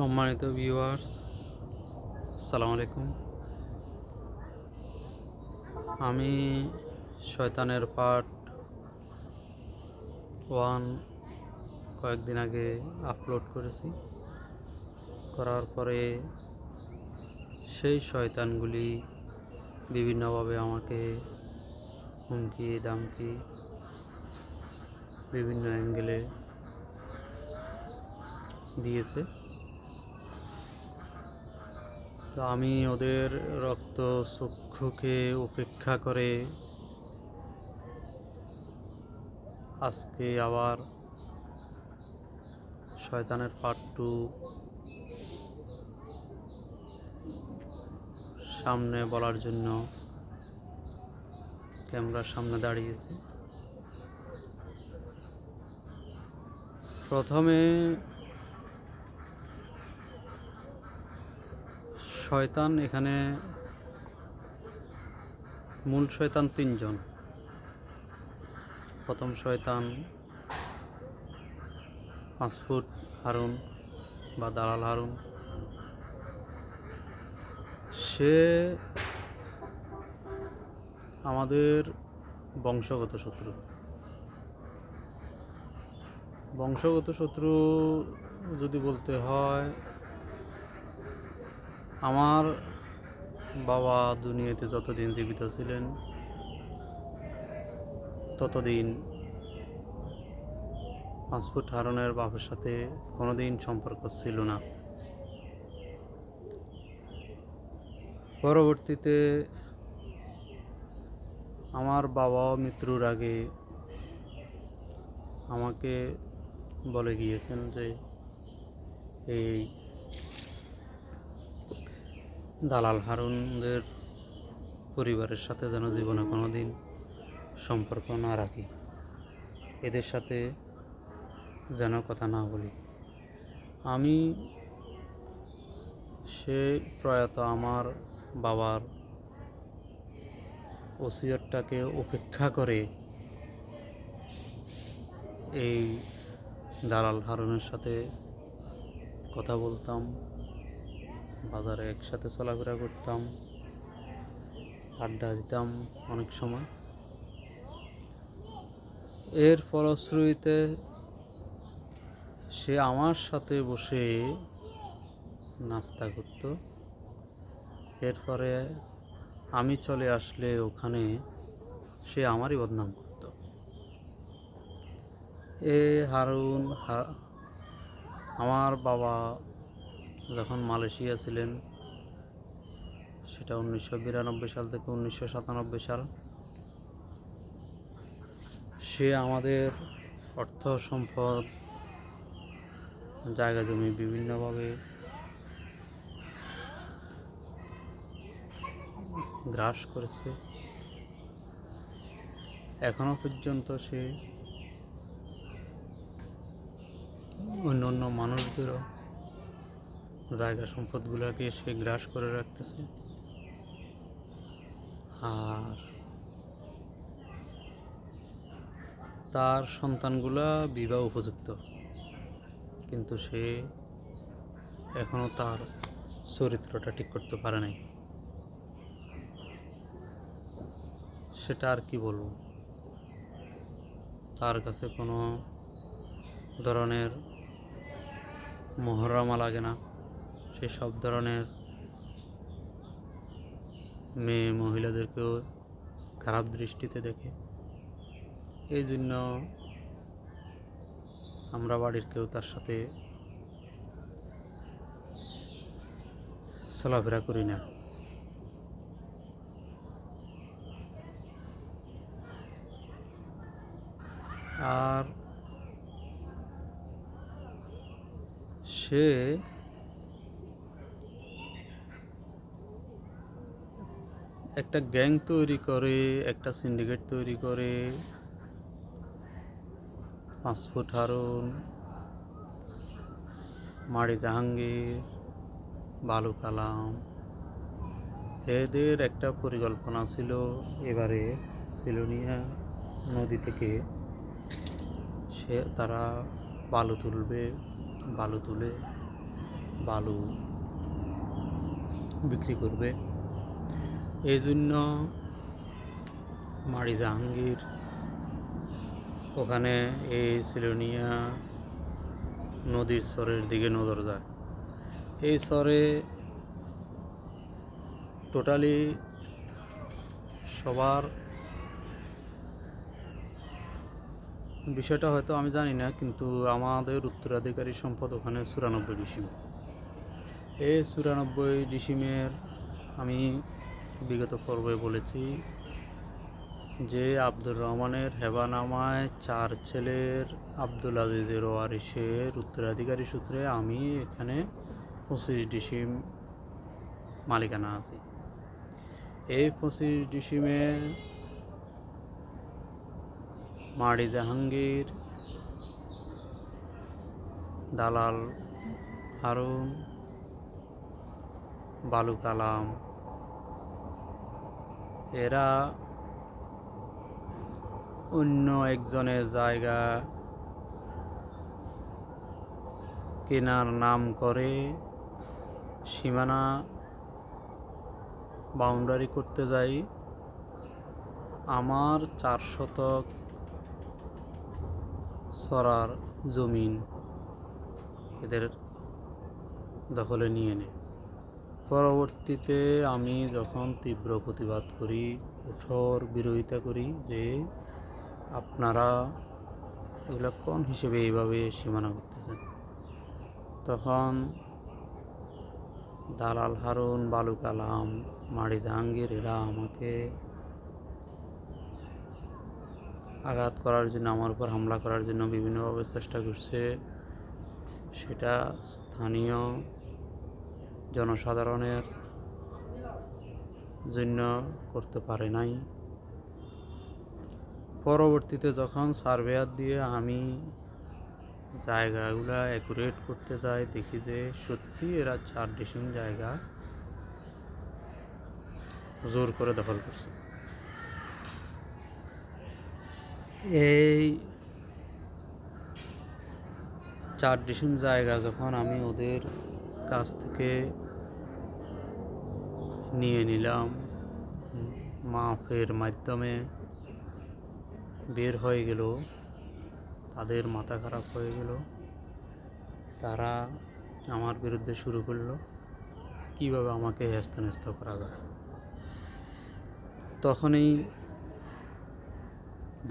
সম্মানিত ভিউয়ার্স, আসসালামু আলাইকুম। আমি শয়তানের পার্ট 1 কয়েকদিন আগে আপলোড করেছি। করার পরে সেই শয়তানগুলি বিভিন্নভাবে আমাকে হুমকি দামকি বিভিন্ন অ্যাঙ্গেলে দিয়েছে। তো আমি ওদের রক্তচক্ষুকে উপেক্ষা করে আজকে আবার শয়তানের পার্ট 2 সামনে বলার জন্য ক্যামেরার সামনে দাঁড়িয়েছি। প্রথমে শয়তান, এখানে মূল শয়তান 3 জন। প্রথম শয়তান পাসপোর্ট হারুন বা দালাল হারুন। সে আমাদের বংশগত শত্রু যদি বলতে হয়, আমার বাবা দুনিয়াতে যতদিন জীবিত ছিলেন ততদিন পাসপোর্ট হারুনের বাবার সাথে কোনোদিন সম্পর্ক ছিল না। পরবর্তীতে আমার বাবা মৃত্যুর আগে আমাকে বলে গিয়েছেন যে এই দালাল হারুনদের পরিবারের সাথে যেন জীবনে কোনোদিন সম্পর্ক না রাখি, এদের সাথে যেন কথা না বলি। আমি সে প্রয়াত আমার বাবার ওসিয়তটাকে উপেক্ষা করে এই দালাল হারুনের সাথে কথা বলতাম, বাজারে একসাথে চলাফেরা করতাম, আড্ডা দিতাম অনেক সময়। এর ফলশ্রুতিতে সে আমার সাথে বসে নাস্তা করত। এরপরে আমি চলে আসলে ওখানে সে আমারই বদনাম করত। হারুন আমার বাবা যখন মালয়েশিয়া ছিলেন, সেটা 1992 সাল থেকে 1997 সাল, সে আমাদের অর্থ সম্পদ, জায়গা জমি বিভিন্নভাবে গ্রাস করেছে। এখনো পর্যন্ত সে অন্য মানুষদেরও জায়গা সম্পদগুলোকে সে গ্রাস করে রাখতেছে। আর তার সন্তানগুলা বিবাহ উপযুক্ত, কিন্তু সে এখনো তার চরিত্রটা ঠিক করতে পারে নাই। সেটা আর কি বলবো, তার কাছে কোনো ধরনের মহরমা লাগে না। সে সব ধরনের মেয়ে মহিলাদেরকেও খারাপ দৃষ্টিতে দেখে। এই জন্য আমরা বাড়ির কেউ তার সাথে চলাফেরা করি না। আর সে একটা গ্যাং তৈরি করে, একটা সিন্ডিকেট তৈরি করে পাসপোর্ট হারুন, মাড়ি জাহাঙ্গীর, বালু কালাম, এদের একটা পরিকল্পনা ছিল এবারে সিলোনিয়া নদী থেকে তারা বালু তুলবে। বালু তুলে বালু বিক্রি করবে। এই জন্য মারি জাহাঙ্গীর ওখানে এই সিলোনিয়া নদীর চরের দিকে নজর যায়। এই চরে টোটালি সবার বিষয়টা হয়তো আমি জানি না, কিন্তু আমাদের উত্তরাধিকারী সম্পদ ওখানে 94 ডিসিম। এই 94 ডিসিমের আমি বিগত পর্বে বলেছি যে আব্দুর রহমানের হেবানামায় 4 ছেলের আব্দুল আজিজের ওয়ারিশের উত্তরাধিকারী সূত্রে আমি এখানে 25 ডিসিম মালিকানা আছি। এই 25 ডিসিমে মারি জাহাঙ্গীর, দালাল হারুন, বালু কালাম এরা অন্য একজনের জায়গা কেনার নাম করে সীমানা বাউন্ডারি করতে যাই। আমার 4 শতক সরার জমিন এদের দখলে নিয়ে নেয়। পরবর্তীতে আমি যখন তীব্র প্রতিবাদ করি, কঠোর বিরোধিতা করি যে আপনারা এগুলো কোন হিসেবে এইভাবে সীমানা করতেছেন, তখন দালাল হারুন, বালু কালাম, মারি জাহাঙ্গীর এরা আমাকে আঘাত করার জন্য, আমার উপর হামলা করার জন্য বিভিন্নভাবে চেষ্টা করছে। সেটা স্থানীয় জনসাধারণের জন্য করতে পারে নাই। পরবর্তীতে যখন সার্ভেয়ার দিয়ে আমি জায়গাগুলো অ্যাকুরেট করতে যাই, দেখি যে সত্যি এরা 4 ডিসিম জায়গা জোর করে দখল করছে। এই 4 ডিসিম জায়গা যখন আমি ওদের কাছ থেকে নিয়ে নিলাম, মাফের মাধ্যমে বের হয়ে গেল, তাদের মাথা খারাপ হয়ে গেল। তারা আমার বিরুদ্ধে শুরু করলো কীভাবে আমাকে হেস্তনেস্ত করা যায়। তখনই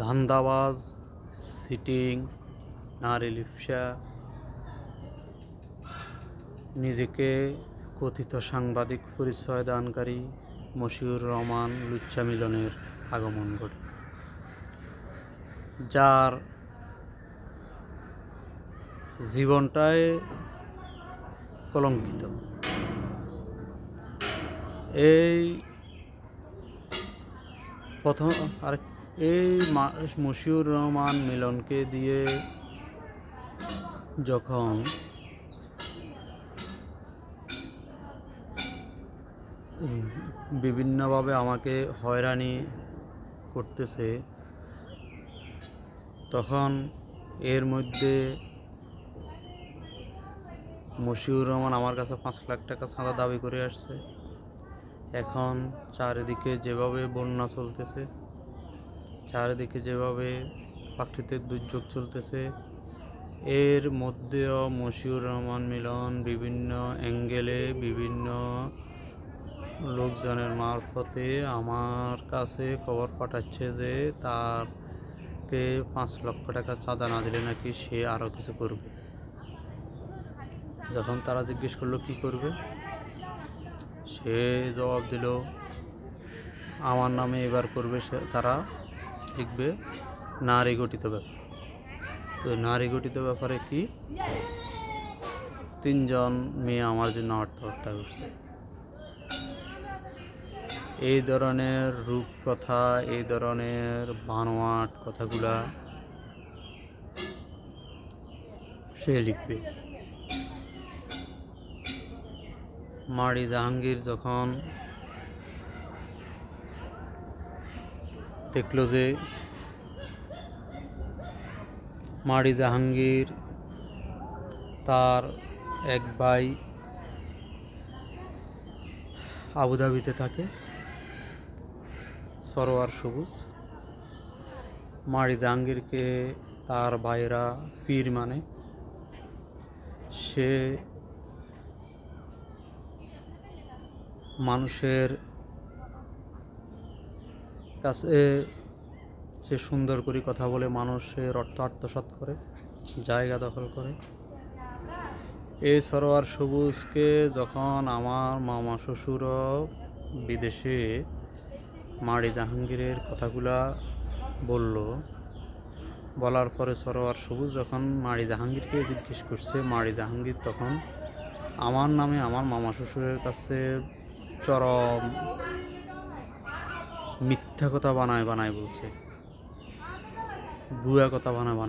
ধান্দাবাজ, সিটিং, নারী লিপ্সা, নিজেকে কথিত সাংবাদিক পরিচয় দানকারী মশিউর রহমান লুচ্চা মিলনের আগমন ঘটে, যার জীবনটায় কলঙ্কিত। এই প্রথম এই মশিউর রহমান মিলনকে দিয়ে যখন বিভিন্নভাবে আমাকে হয়রানি করতেছে, তখন এর মধ্যে মশিউর রহমান আমার কাছে 5 লাখ টাকা চাঁদা দাবি করে আসছে। এখন চারিদিকে যেভাবে বন্যা চলতেছে, চারিদিকে যেভাবে প্রাকৃতিক দুর্যোগ চলতেছে, এর মধ্যেও মশিউর রহমান মিলন বিভিন্ন অ্যাঙ্গেলে বিভিন্ন লোকজনের মারফতে আমার কাছে খবর পাঠাচ্ছে যে তারকে 5 লক্ষ টাকা চাঁদা না দিলে নাকি সে আরও কিছু করবে। যখন তারা জিজ্ঞেস করলো কি করবে, সে জবাব দিল আমার নামে এবার করবে তারা লিখবে নারী গঠিত ব্যাপার। তো নারী গঠিত ব্যাপারে কি 3 জন মেয়ে আমার জন্য আত্মহত্যা করছে। এই ধরনের রূপকথা, এই ধরনের বানোয়াট কথাগুলা সে লিখবে। মারি জাহাঙ্গীর যখন দেখলো যে মারি জাহাঙ্গীর তার এক ভাই আবুধাবিতে থাকে। সরোয়ার সবুজ মারি জাহাঙ্গীরকে তার ভাইরা পীর মানে। সে মানুষের কাছে সে সুন্দর করে কথা বলে, মানুষের অর্থ আত্মসাৎ করে, জায়গা দখল করে। এই সরোয়ার সবুজকে যখন আমার মামা শ্বশুরও বিদেশে মারি জাহাঙ্গীরের কথাগুলা বলল, বলার পরে সরোয়ার সবুজ যখন মারি জাহাঙ্গীরকে জিজ্ঞেস করছে, মারি জাহাঙ্গীর তখন আমার নামে আমার মামা শ্বশুরের কাছে চরম মিথ্যা কথা বানায় বানায় বলছে, ভুয়া কথা বানায় বানায়